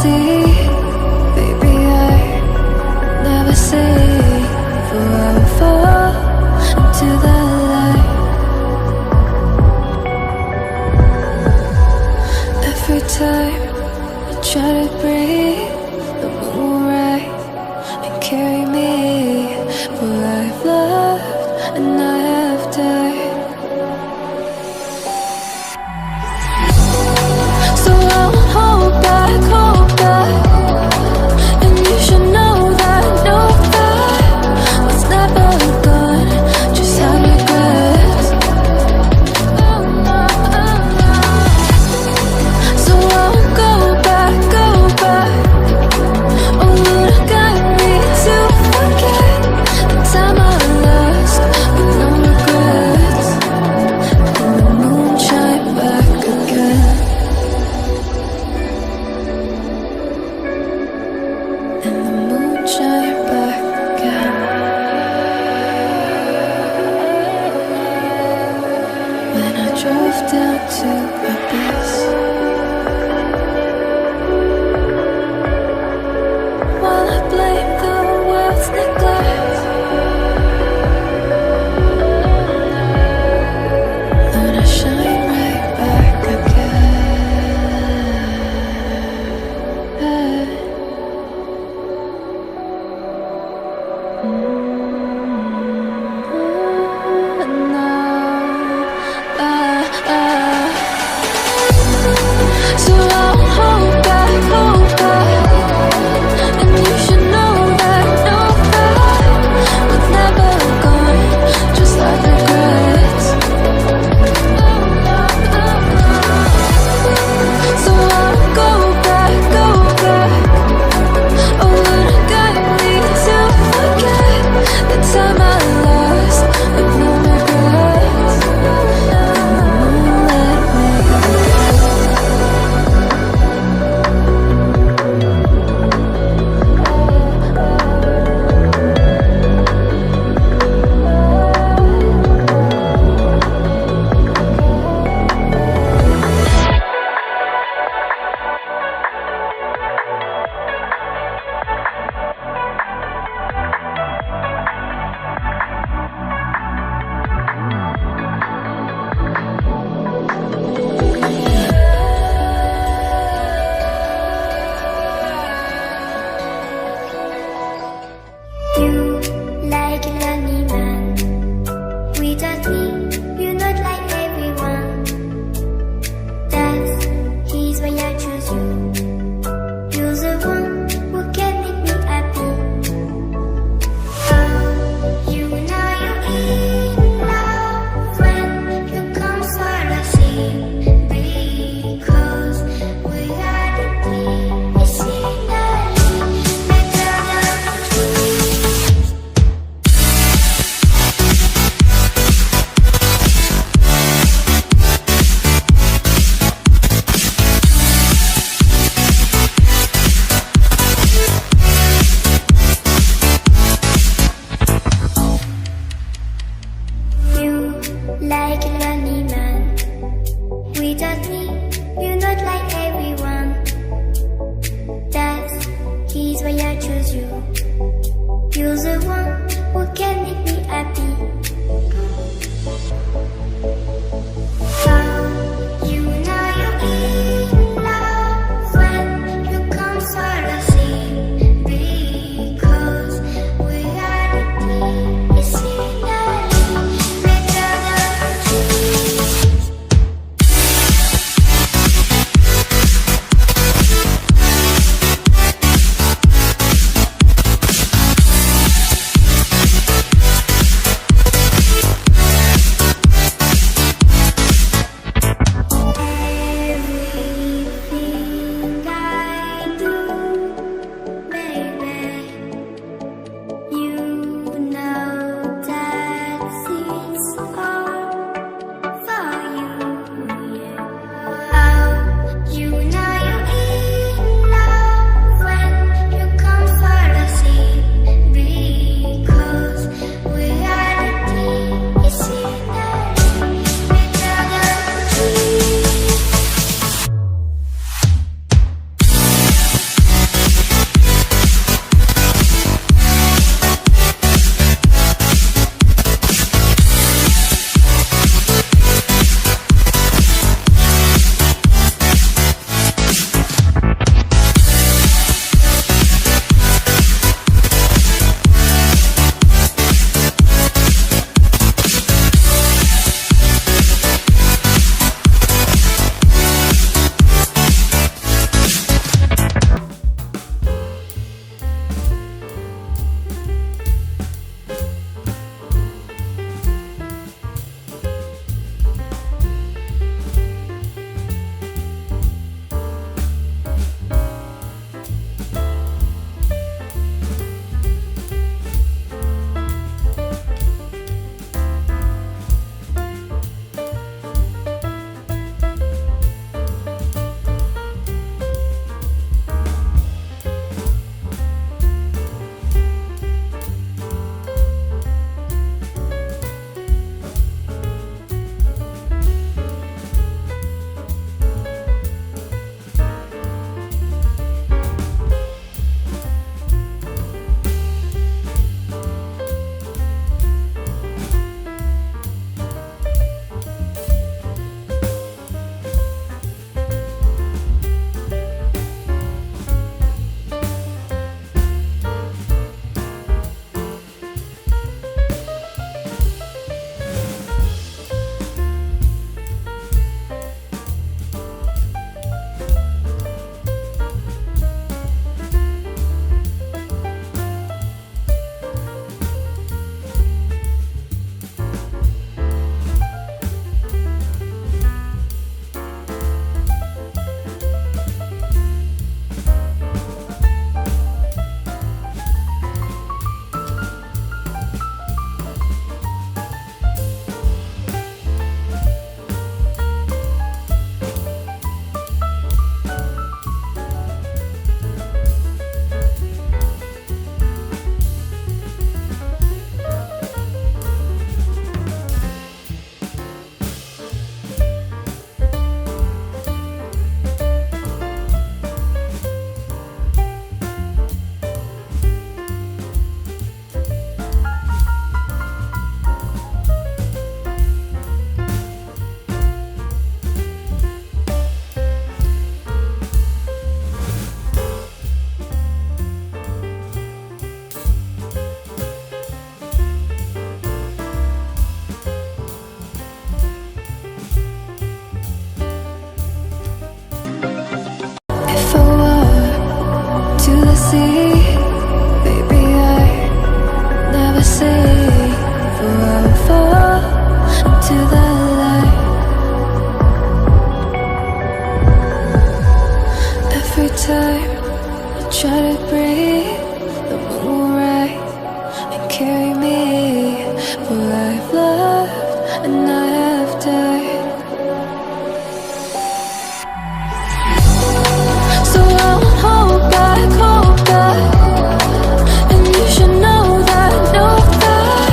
see. Baby, I never say, for I will fall into the light. Every time I try to breathe, the moon will rise and carry me. For I've loved and I have died. So I'll hold back, and you should know that what's never gone just had regrets. So I'll go back, oh look at me to forget the time I lost with no regrets. And the moon shine back again. And the moon shine back again. When I drove down to abyss, while I blame the world's neglect, Lord, I shine right back again. So I'll hold back, and you should know that what's never gone just like regrets. So I'll go back, oh look at me to forget the time I lost with no regrets. And the moonlight made You like a lonely man. Without me, you're not like everyone. That's his why I choose you. You're the one who can make me happy. Oh, you know you're in love when you come for the sea. Because we are the key. It's better than you like a lonely man. Without me, you're not like everyone. That's his why I choose you. You're the one who can make me happy. Oh, you know you're in love when you come for the sea. Because we are the key. It's better than dreams. to breathe.